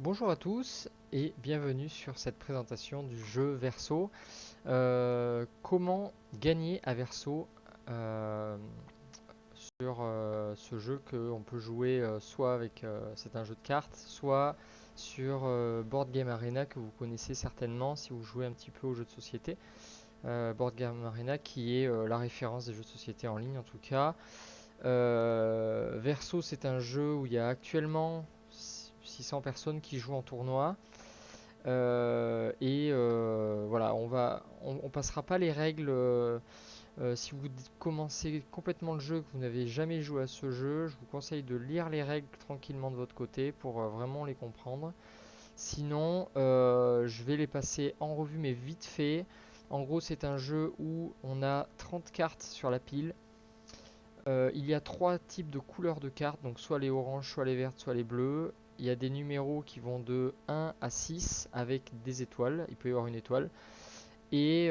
Bonjour à tous et bienvenue sur cette présentation du jeu Verso. Comment gagner à Verso euh, sur ce jeu qu'on peut jouer soit avec, c'est un jeu de cartes, soit sur Board Game Arena que vous connaissez certainement si vous jouez un petit peu aux jeux de société. Board Game Arena qui est la référence des jeux de société en ligne en tout cas. Verso, c'est un jeu où il y a actuellement 600 personnes qui jouent en tournoi. Voilà, on passera pas les règles. Si vous commencez complètement le jeu, que vous n'avez jamais joué à ce jeu, je vous conseille de lire les règles tranquillement de votre côté pour vraiment les comprendre. Sinon, je vais les passer en revue, mais vite fait. En gros, c'est un jeu où on a 30 cartes sur la pile. Il y a trois types de couleurs de cartes, donc soit les oranges, soit les vertes, soit les bleues. Il y a des numéros qui vont de 1 à 6 avec des étoiles. Il peut y avoir une étoile. Et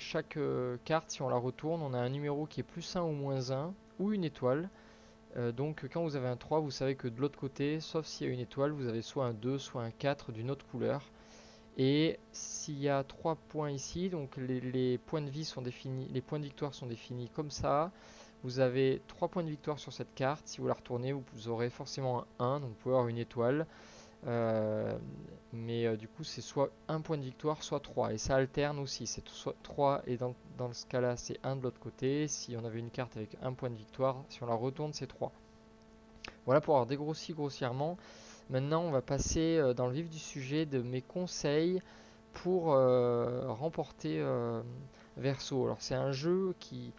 chaque carte, si on la retourne, on a un numéro qui est plus 1 ou moins 1 ou une étoile. Donc quand vous avez un 3, vous savez que de l'autre côté, sauf s'il y a une étoile, vous avez soit un 2, soit un 4 d'une autre couleur. Et s'il y a 3 points ici, donc les points de vie sont définis, les points de victoire sont définis comme ça. Vous avez 3 points de victoire sur cette carte. Si vous la retournez, vous aurez forcément un 1, donc vous pouvez avoir une étoile. Euh, mais du coup, c'est soit un point de victoire, soit 3. Et ça alterne aussi. C'est soit 3 et dans ce cas-là, c'est un de l'autre côté. Si on avait une carte avec un point de victoire, si on la retourne, c'est 3. Voilà pour avoir dégrossi grossièrement. Maintenant, on va passer dans le vif du sujet de mes conseils pour remporter Verso. Alors, c'est un jeu qui,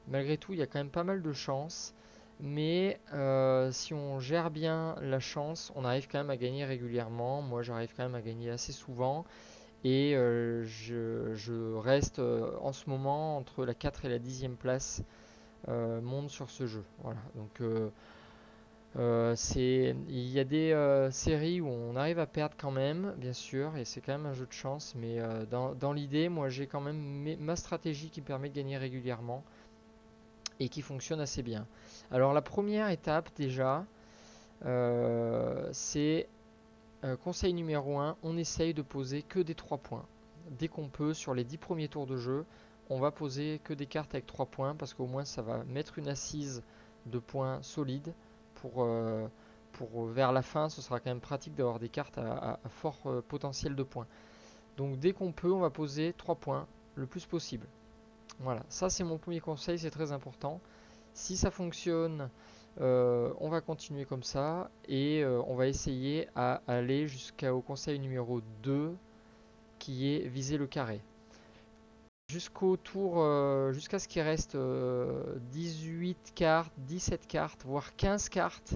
malgré tout, il y a quand même pas mal de chance. Mais si on gère bien la chance, on arrive quand même à gagner régulièrement. Moi, j'arrive quand même à gagner assez souvent. Et je reste en ce moment entre la 4 et la 10e place monde sur ce jeu. Voilà. Donc, il y a des séries où on arrive à perdre quand même, bien sûr, et c'est quand même un jeu de chance. Mais dans l'idée, moi, j'ai quand même ma stratégie qui permet de gagner régulièrement et qui fonctionne assez bien. Alors, la première étape, déjà, c'est conseil numéro un, on essaye de poser que des 3 points. Dès qu'on peut, sur les 10 premiers tours de jeu, on va poser que des cartes avec 3 points parce qu'au moins ça va mettre une assise de points solide pour vers la fin, ce sera quand même pratique d'avoir des cartes à fort potentiel de points. Donc dès qu'on peut, on va poser 3 points le plus possible. Voilà, ça c'est mon premier conseil, c'est très important. Si ça fonctionne, on va continuer comme ça et on va essayer à aller jusqu'au conseil numéro 2 qui est viser le carré. Jusqu'au tour, jusqu'à ce qu'il reste 18 cartes, 17 cartes, voire 15 cartes,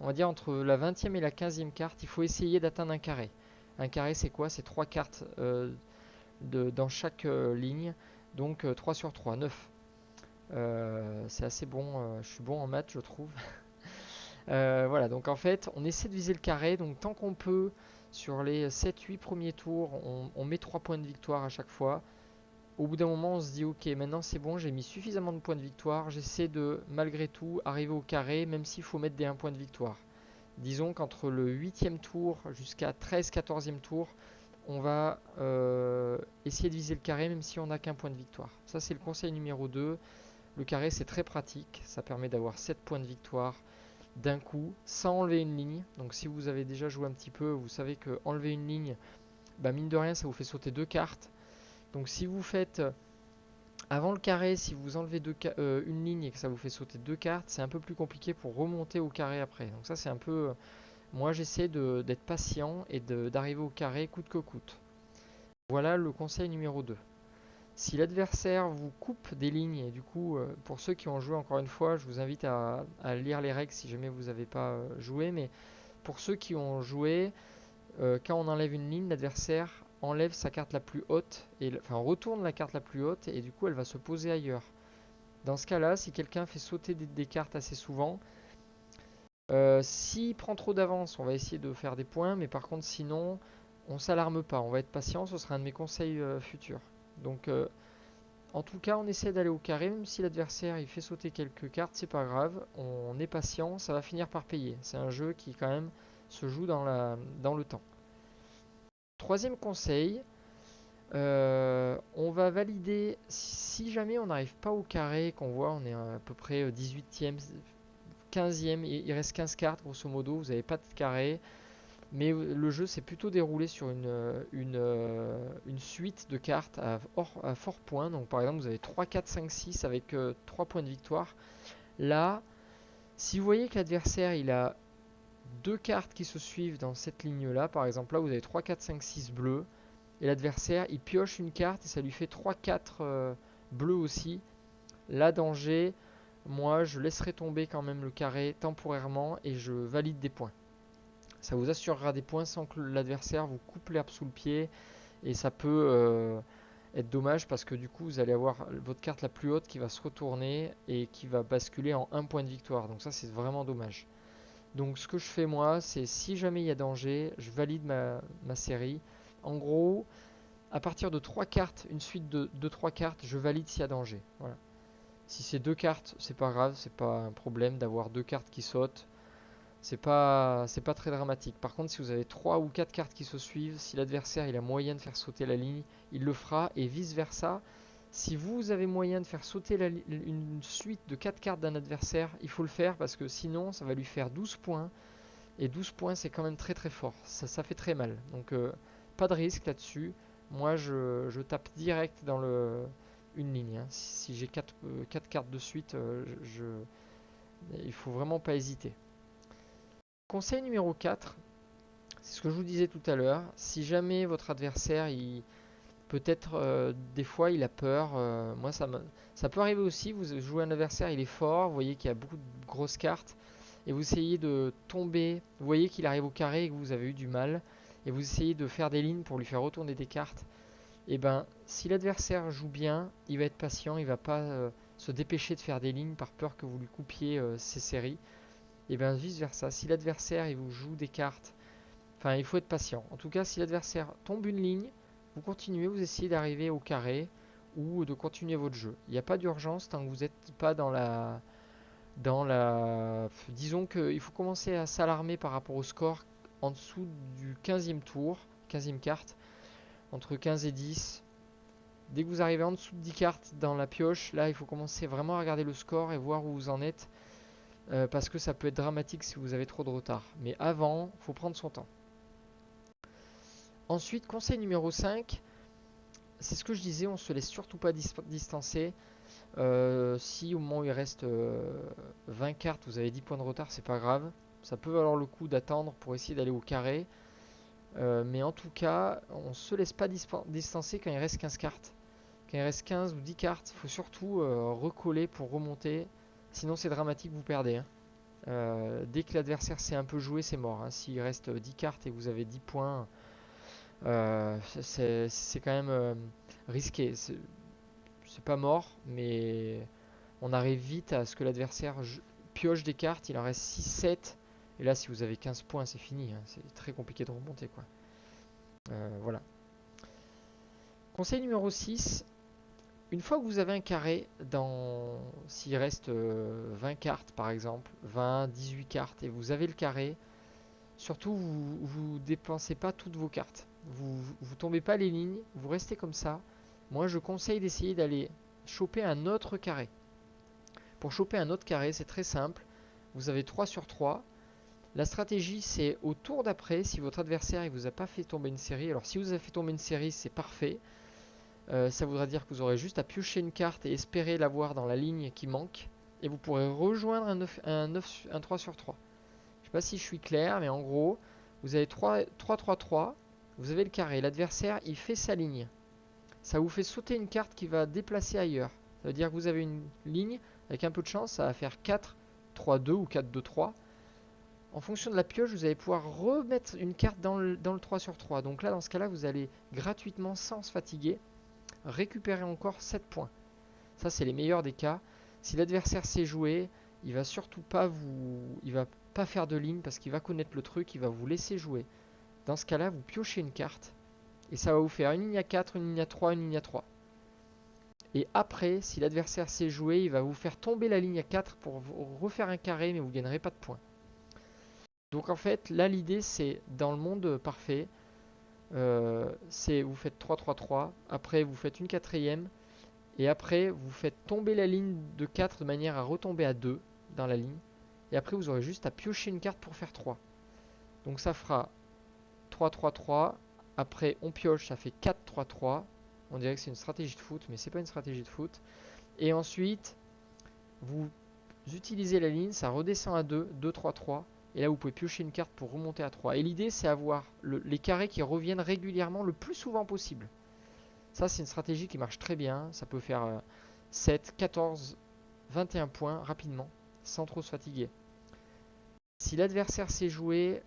on va dire entre la 20e et la 15e carte, il faut essayer d'atteindre un carré. Un carré c'est quoi? C'est 3 cartes dans chaque ligne, donc 3 sur 3, 9. C'est assez bon, je suis bon en maths je trouve. Voilà, donc en fait, on essaie de viser le carré. Donc tant qu'on peut, sur les 7-8 premiers tours, on met 3 points de victoire à chaque fois. Au bout d'un moment, on se dit, ok, maintenant c'est bon, j'ai mis suffisamment de points de victoire. J'essaie de, malgré tout, arriver au carré, même s'il faut mettre des 1 point de victoire. Disons qu'entre le 8e tour jusqu'à 13-14e tour, on va essayer de viser le carré, même si on n'a qu'un point de victoire. Ça, c'est le conseil numéro 2. Le carré, c'est très pratique. Ça permet d'avoir 7 points de victoire d'un coup sans enlever une ligne. Donc si vous avez déjà joué un petit peu, vous savez que enlever une ligne, bah mine de rien, ça vous fait sauter deux cartes. Donc si vous faites avant le carré, si vous enlevez une ligne et que ça vous fait sauter deux cartes, c'est un peu plus compliqué pour remonter au carré après. Donc ça c'est un peu... Moi j'essaie d'être patient et d'arriver au carré coûte que coûte. Voilà le conseil numéro 2. Si l'adversaire vous coupe des lignes, et du coup, pour ceux qui ont joué encore une fois, je vous invite à lire les règles si jamais vous n'avez pas joué, mais pour ceux qui ont joué, quand on enlève une ligne, l'adversaire enlève sa carte la plus haute, enfin retourne la carte la plus haute, et du coup elle va se poser ailleurs. Dans ce cas-là, si quelqu'un fait sauter des cartes assez souvent, s'il prend trop d'avance, on va essayer de faire des points, mais par contre sinon, on s'alarme pas, on va être patient, ce sera un de mes conseils futurs. Donc en tout cas, on essaie d'aller au carré, même si l'adversaire il fait sauter quelques cartes, c'est pas grave, on est patient, ça va finir par payer. C'est un jeu qui quand même se joue dans le temps. Troisième conseil, on va valider si jamais on n'arrive pas au carré, qu'on voit on est à peu près 18e, 15e, il reste 15 cartes grosso modo, vous n'avez pas de carré, mais le jeu s'est plutôt déroulé sur une suite de cartes à fort point. Donc par exemple vous avez 3, 4, 5, 6 avec 3 points de victoire. Là, si vous voyez que l'adversaire il a deux cartes qui se suivent dans cette ligne là, par exemple là vous avez 3, 4, 5, 6 bleus, et l'adversaire il pioche une carte et ça lui fait 3, 4 bleus aussi. Là danger, moi je laisserai tomber quand même le carré temporairement et je valide des points. Ça vous assurera des points sans que l'adversaire vous coupe l'herbe sous le pied, et ça peut être dommage parce que du coup vous allez avoir votre carte la plus haute qui va se retourner et qui va basculer en un point de victoire. Donc ça c'est vraiment dommage. Donc ce que je fais moi, c'est si jamais il y a danger, je valide ma série. En gros, à partir de 3 cartes, une suite de 3 cartes, je valide s'il y a danger. Voilà. Si c'est 2 cartes, c'est pas grave, c'est pas un problème d'avoir 2 cartes qui sautent. C'est pas très dramatique. Par contre, si vous avez 3 ou 4 cartes qui se suivent, si l'adversaire il a moyen de faire sauter la ligne, il le fera, et vice versa. Si vous avez moyen de faire sauter une suite de 4 cartes d'un adversaire, il faut le faire parce que sinon ça va lui faire 12 points. Et 12 points c'est quand même très très fort. Ça fait très mal. Donc pas de risque là-dessus. Moi je tape direct dans une ligne, hein. Si j'ai 4 cartes de suite, il faut vraiment pas hésiter. Conseil numéro 4, c'est ce que je vous disais tout à l'heure. Si jamais votre adversaire, peut-être des fois il a peur, moi ça peut arriver aussi, vous jouez un adversaire, il est fort, vous voyez qu'il y a beaucoup de grosses cartes, et vous essayez de tomber, vous voyez qu'il arrive au carré et que vous avez eu du mal, et vous essayez de faire des lignes pour lui faire retourner des cartes. Et ben, si l'adversaire joue bien, il va être patient, il va pas se dépêcher de faire des lignes par peur que vous lui coupiez ses séries. Et bien vice versa, si l'adversaire il vous joue des cartes, enfin il faut être patient. En tout cas, si l'adversaire tombe une ligne, vous continuez, vous essayez d'arriver au carré ou de continuer votre jeu. Il n'y a pas d'urgence tant que vous n'êtes pas Disons qu'il faut commencer à s'alarmer par rapport au score en dessous du 15e tour, 15e carte, entre 15 et 10. Dès que vous arrivez en dessous de 10 cartes dans la pioche, là il faut commencer vraiment à regarder le score et voir où vous en êtes. Parce que ça peut être dramatique si vous avez trop de retard. Mais avant, il faut prendre son temps. Ensuite, conseil numéro 5, c'est ce que je disais, on ne se laisse surtout pas distancer. Si au moment où il reste 20 cartes, vous avez 10 points de retard, c'est pas grave. Ça peut valoir le coup d'attendre pour essayer d'aller au carré. Mais en tout cas, on ne se laisse pas distancer quand il reste 15 cartes. Quand il reste 15 ou 10 cartes, il faut surtout recoller pour remonter. Sinon c'est dramatique, vous perdez, hein. Dès que l'adversaire s'est un peu joué, c'est mort, hein. S'il reste 10 cartes et que vous avez 10 points, c'est quand même risqué. C'est pas mort, mais on arrive vite à ce que l'adversaire pioche des cartes. Il en reste 6, 7. Et là, si vous avez 15 points, c'est fini, hein. C'est très compliqué de remonter, quoi. Voilà. Conseil numéro 6. Une fois que vous avez un carré, s'il reste 20 cartes par exemple, 20, 18 cartes, et vous avez le carré, surtout vous ne dépensez pas toutes vos cartes. Vous tombez pas les lignes, vous restez comme ça. Moi je conseille d'essayer d'aller choper un autre carré. Pour choper un autre carré, c'est très simple. Vous avez 3 sur 3. La stratégie, c'est au tour d'après, si votre adversaire ne vous a pas fait tomber une série. Alors si vous avez fait tomber une série, c'est parfait. Ça voudra dire que vous aurez juste à piocher une carte et espérer l'avoir dans la ligne qui manque. Et vous pourrez rejoindre un 3 sur 3. Je ne sais pas si je suis clair, mais en gros, vous avez 3, 3, 3, 3. Vous avez le carré. L'adversaire, il fait sa ligne. Ça vous fait sauter une carte qui va déplacer ailleurs. Ça veut dire que vous avez une ligne, avec un peu de chance, ça va faire 4, 3, 2 ou 4, 2, 3. En fonction de la pioche, vous allez pouvoir remettre une carte dans le 3 sur 3. Donc là, dans ce cas-là, vous allez gratuitement, sans se fatiguer, récupérer encore 7 points. Ça, c'est les meilleurs des cas. Si l'adversaire sait jouer, il va surtout pas il va pas faire de ligne parce qu'il va connaître le truc, il va vous laisser jouer. Dans ce cas-là, vous piochez une carte et ça va vous faire une ligne à 4, une ligne à 3, une ligne à 3. Et après, si l'adversaire sait jouer, il va vous faire tomber la ligne à 4 pour refaire un carré, mais vous ne gagnerez pas de points. Donc en fait, là l'idée c'est dans le monde parfait, c'est vous faites 3-3-3, après vous faites une quatrième, et après vous faites tomber la ligne de 4 de manière à retomber à 2 dans la ligne, et après vous aurez juste à piocher une carte pour faire 3. Donc ça fera 3-3-3, après on pioche, ça fait 4-3-3, on dirait que c'est une stratégie de foot, mais c'est pas une stratégie de foot, et ensuite vous utilisez la ligne, ça redescend à 2, 2-3-3, et là vous pouvez piocher une carte pour remonter à 3. Et l'idée c'est avoir les carrés qui reviennent régulièrement le plus souvent possible. Ça c'est une stratégie qui marche très bien, ça peut faire 7, 14, 21 points rapidement, sans trop se fatiguer. Si l'adversaire sait jouer,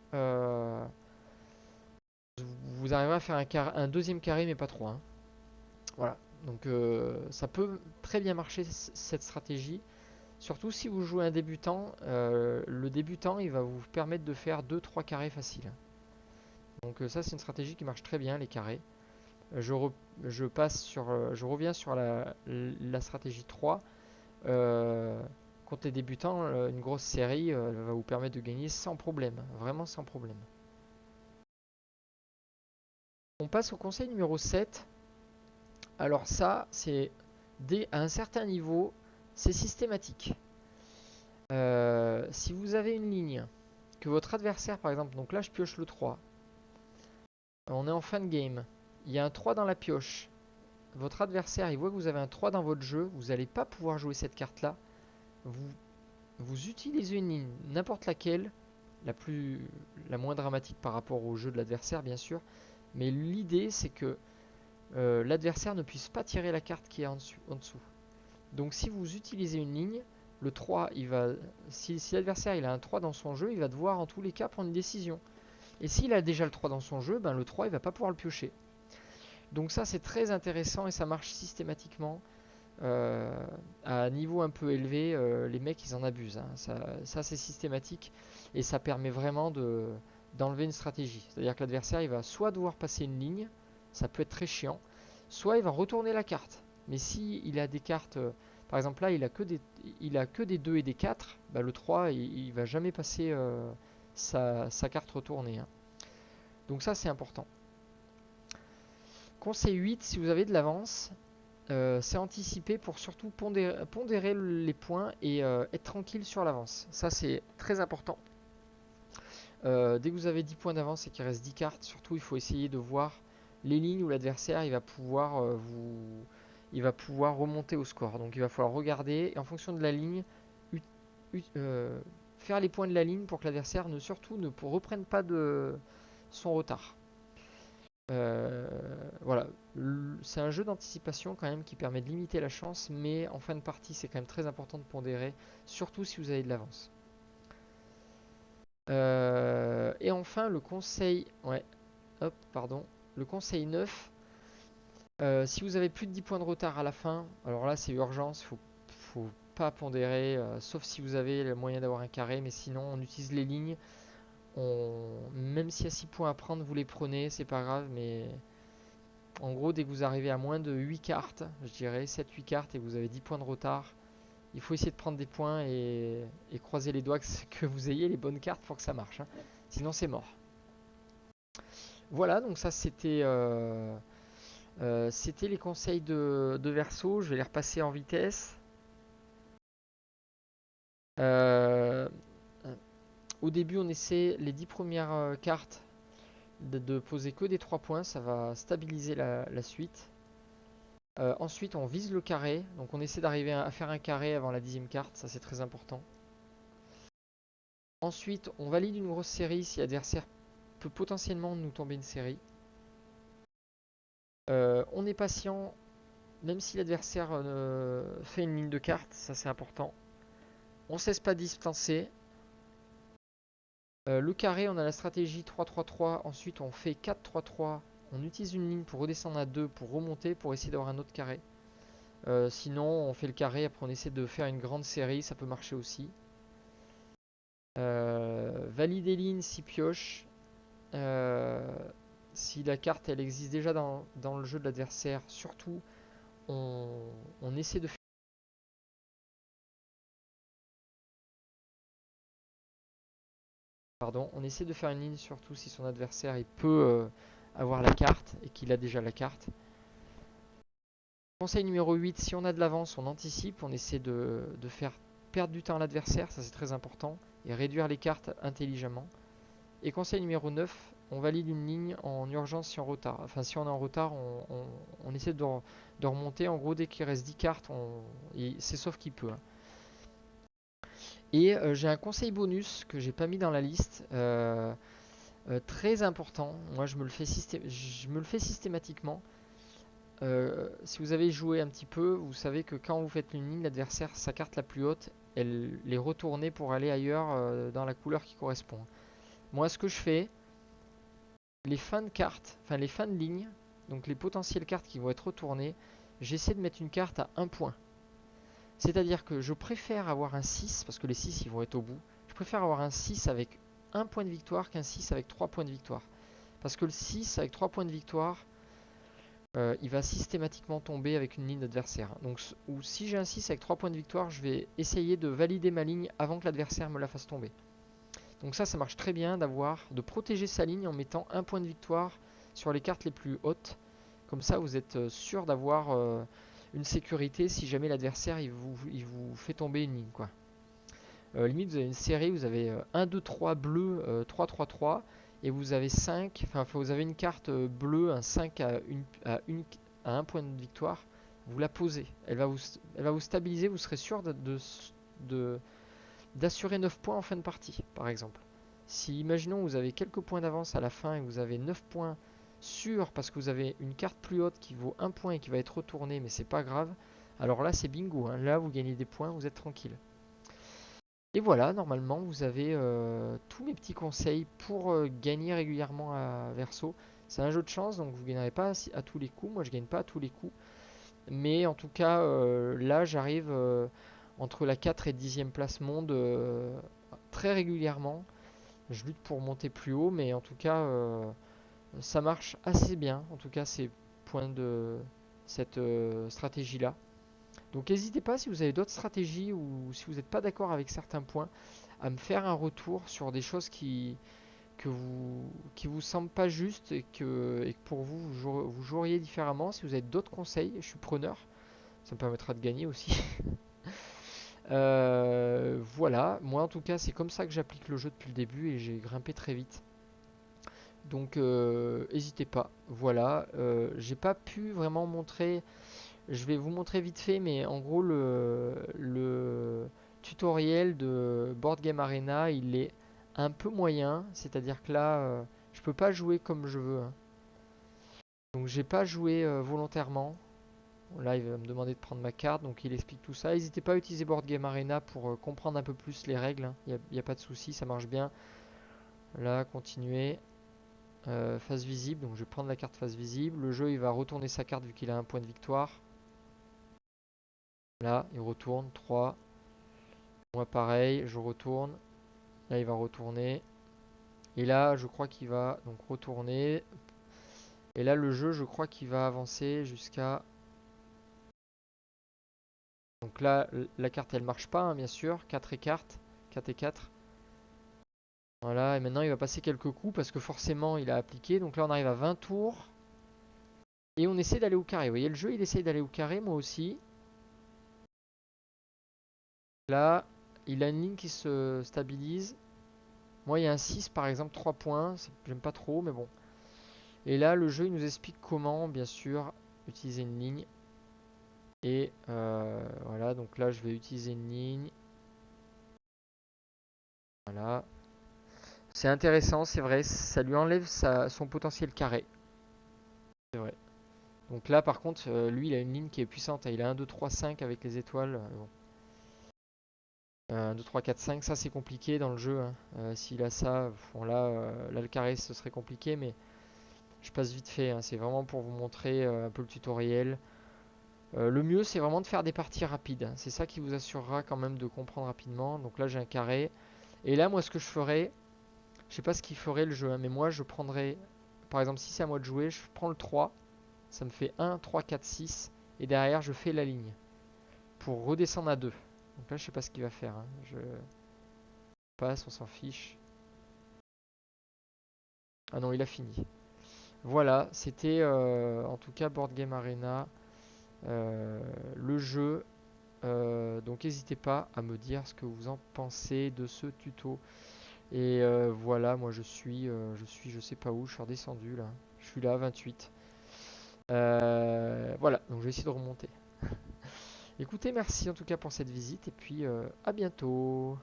vous arriverez à faire un deuxième carré mais pas 3. Voilà, donc ça peut très bien marcher cette stratégie. Surtout si vous jouez un débutant, le débutant il va vous permettre de faire 2-3 carrés faciles. Donc ça c'est une stratégie qui marche très bien, les carrés. Je reviens sur la stratégie 3. Contre les débutants, une grosse série va vous permettre de gagner sans problème, vraiment sans problème. On passe au conseil numéro 7. Alors ça, c'est à un certain niveau, c'est systématique. Si vous avez une ligne que votre adversaire, par exemple, donc là je pioche le 3, on est en fin de game, il y a un 3 dans la pioche, votre adversaire il voit que vous avez un 3 dans votre jeu, vous n'allez pas pouvoir jouer cette carte là, vous utilisez une ligne, n'importe laquelle, la moins dramatique par rapport au jeu de l'adversaire bien sûr, mais l'idée c'est que l'adversaire ne puisse pas tirer la carte qui est en dessous. Donc si vous utilisez une ligne, le 3, si l'adversaire il a un 3 dans son jeu, il va devoir en tous les cas prendre une décision. Et s'il a déjà le 3 dans son jeu, ben le 3 il va pas pouvoir le piocher. Donc ça c'est très intéressant et ça marche systématiquement. Euh, à un niveau un peu élevé, les mecs ils en abusent. Ça c'est systématique et ça permet vraiment d'enlever une stratégie. C'est-à-dire que l'adversaire il va soit devoir passer une ligne, ça peut être très chiant, soit il va retourner la carte. Mais si il a des cartes, par exemple là il a que des 2 et des 4, bah, le 3 il va jamais passer sa carte retournée. Donc ça c'est important. Conseil 8, si vous avez de l'avance, c'est anticiper pour surtout pondérer les points et être tranquille sur l'avance. Ça c'est très important. Dès que vous avez 10 points d'avance et qu'il reste 10 cartes, surtout il faut essayer de voir les lignes où l'adversaire il va pouvoir remonter au score. Donc il va falloir regarder et en fonction de la ligne, faire les points de la ligne pour que l'adversaire surtout ne reprenne pas de son retard. Voilà, c'est un jeu d'anticipation quand même qui permet de limiter la chance, mais en fin de partie c'est quand même très important de pondérer, surtout si vous avez de l'avance. Et enfin le conseil 9, si vous avez plus de 10 points de retard à la fin, alors là c'est urgence, faut pas pondérer, sauf si vous avez le moyen d'avoir un carré, mais sinon on utilise les lignes, même s'il y a 6 points à prendre, vous les prenez, c'est pas grave, mais en gros, dès que vous arrivez à moins de 8 cartes, je dirais 7-8 cartes et que vous avez 10 points de retard, il faut essayer de prendre des points et croiser les doigts que vous ayez les bonnes cartes pour que ça marche. Sinon, c'est mort. Voilà, donc ça c'était les conseils de Verseau. Je vais les repasser en vitesse. Euh, Au début, on essaie les 10 premières cartes de poser que des 3 points. Ça va stabiliser la suite. Ensuite, on vise le carré. Donc, on essaie d'arriver à faire un carré avant la 10e carte. Ça, c'est très important. Ensuite, on valide une grosse série si l'adversaire peut potentiellement nous tomber une série. On est patient, même si l'adversaire fait une ligne de cartes. Ça, c'est important. On ne cesse pas de distancer. Le carré, on a la stratégie 3-3-3. Ensuite, on fait 4-3-3. On utilise une ligne pour redescendre à 2 pour remonter, pour essayer d'avoir un autre carré. Sinon, on fait le carré, après on essaie de faire une grande série, ça peut marcher aussi. Valider ligne si pioche. Si la carte elle existe déjà dans le jeu de l'adversaire, surtout on essaie de faire Pardon, on essaie de faire une ligne surtout si son adversaire il peut avoir la carte et qu'il a déjà la carte. Conseil numéro 8, si on a de l'avance, on anticipe, on essaie de faire perdre du temps à l'adversaire, ça c'est très important, et réduire les cartes intelligemment. Et conseil numéro 9, on valide une ligne en urgence si on est en retard. Enfin, si on est en retard, on essaie de remonter. En gros, dès qu'il reste 10 cartes, c'est sauf qu'il peut. Hein. Et j'ai un conseil bonus que j'ai pas mis dans la liste, très important. Moi, je me le fais systématiquement. Si vous avez joué un petit peu, vous savez que quand vous faites une ligne, l'adversaire, sa carte la plus haute, elle est retournée pour aller ailleurs dans la couleur qui correspond. Moi, ce que je fais, les fins de cartes, enfin les fins de ligne, donc les potentielles cartes qui vont être retournées, j'essaie de mettre une carte à 1 point. C'est-à-dire que je préfère avoir un 6, parce que les 6 ils vont être au bout, je préfère avoir un 6 avec 1 point de victoire qu'un 6 avec 3 points de victoire. Parce que le 6 avec 3 points de victoire, il va systématiquement tomber avec une ligne d'adversaire. Donc, ou si j'ai un 6 avec 3 points de victoire, je vais essayer de valider ma ligne avant que l'adversaire me la fasse tomber. Donc ça marche très bien de protéger sa ligne en mettant un point de victoire sur les cartes les plus hautes. Comme ça, vous êtes sûr d'avoir une sécurité si jamais l'adversaire il vous fait tomber une ligne. Quoi. Limite, vous avez une série, vous avez 1, 2, 3 bleu, 3, 3, 3, et vous avez 5, enfin vous avez une carte bleue, un 5 à 1 point de victoire, vous la posez. Elle va vous stabiliser, vous serez sûr d'assurer 9 points en fin de partie, par exemple. Si, imaginons, vous avez quelques points d'avance à la fin et vous avez 9 points sûrs parce que vous avez une carte plus haute qui vaut 1 point et qui va être retournée, mais c'est pas grave, alors là c'est bingo, hein. Là vous gagnez des points, vous êtes tranquille. Et voilà, normalement vous avez tous mes petits conseils pour gagner régulièrement à Verso. C'est un jeu de chance, donc vous ne gagnerez pas à tous les coups. Moi je gagne pas à tous les coups. Mais en tout cas, là j'arrive entre la 4 et 10e place monde très régulièrement. Je lutte pour monter plus haut, mais en tout cas, ça marche assez bien. En tout cas, ces points de cette stratégie-là. Donc n'hésitez pas si vous avez d'autres stratégies ou si vous n'êtes pas d'accord avec certains points à me faire un retour sur des choses qui vous semblent pas justes et que pour vous, vous joueriez différemment. Si vous avez d'autres conseils, je suis preneur. Ça me permettra de gagner aussi. Voilà, moi en tout cas c'est comme ça que j'applique le jeu depuis le début et j'ai grimpé très vite. Donc n'hésitez pas. Voilà, j'ai pas pu vraiment montrer. Je vais vous montrer vite fait, mais en gros le tutoriel de Board Game Arena il est un peu moyen. C'est-à-dire que là je peux pas jouer comme je veux. Hein. Donc j'ai pas joué volontairement. Là, il va me demander de prendre ma carte, donc il explique tout ça. N'hésitez pas à utiliser Board Game Arena pour comprendre un peu plus les règles. Hein. Il n'y a pas de souci, ça marche bien. Là, continuer. Face visible, donc je vais prendre la carte face visible. Le jeu, il va retourner sa carte vu qu'il a un point de victoire. Là, il retourne 3. Moi, pareil, je retourne. Là, il va retourner. Et là, je crois qu'il va donc retourner. Et là, le jeu, je crois qu'il va avancer jusqu'à. Donc là, la carte, elle marche pas, hein, bien sûr. 4 et 4. 4 et 4. Voilà, et maintenant il va passer quelques coups parce que forcément il a appliqué. Donc là on arrive à 20 tours. Et on essaie d'aller au carré. Vous voyez, le jeu il essaie d'aller au carré, moi aussi. Là, il a une ligne qui se stabilise. Moi il y a un 6 par exemple, 3 points. J'aime pas trop, mais bon. Et là, le jeu il nous explique comment, bien sûr, utiliser une ligne. Et voilà, donc là je vais utiliser une ligne. Voilà. C'est intéressant, c'est vrai, ça lui enlève son potentiel carré. C'est vrai. Donc là, par contre, lui, il a une ligne qui est puissante. Il a 1, 2, 3, 5 avec les étoiles. Bon. 1, 2, 3, 4, 5, ça c'est compliqué dans le jeu. Hein. S'il a ça, bon, là, le carré, ce serait compliqué, mais je passe vite fait. Hein. C'est vraiment pour vous montrer un peu le tutoriel. Le mieux, c'est vraiment de faire des parties rapides. Hein. C'est ça qui vous assurera quand même de comprendre rapidement. Donc là, j'ai un carré. Et là, moi, ce que je ferais, je sais pas ce qu'il ferait le jeu, hein, mais moi, je prendrais, par exemple, si c'est à moi de jouer, je prends le 3. Ça me fait 1, 3, 4, 6. Et derrière, je fais la ligne pour redescendre à 2. Donc là, je sais pas ce qu'il va faire. Hein. Je passe, on s'en fiche. Ah non, il a fini. Voilà, c'était en tout cas Board Game Arena, le jeu. Donc n'hésitez pas à me dire ce que vous en pensez de ce tuto. Et voilà, moi je sais pas où, je suis redescendu là. Je suis là, 28. Voilà, donc je vais essayer de remonter. Écoutez, merci en tout cas pour cette visite et puis à bientôt.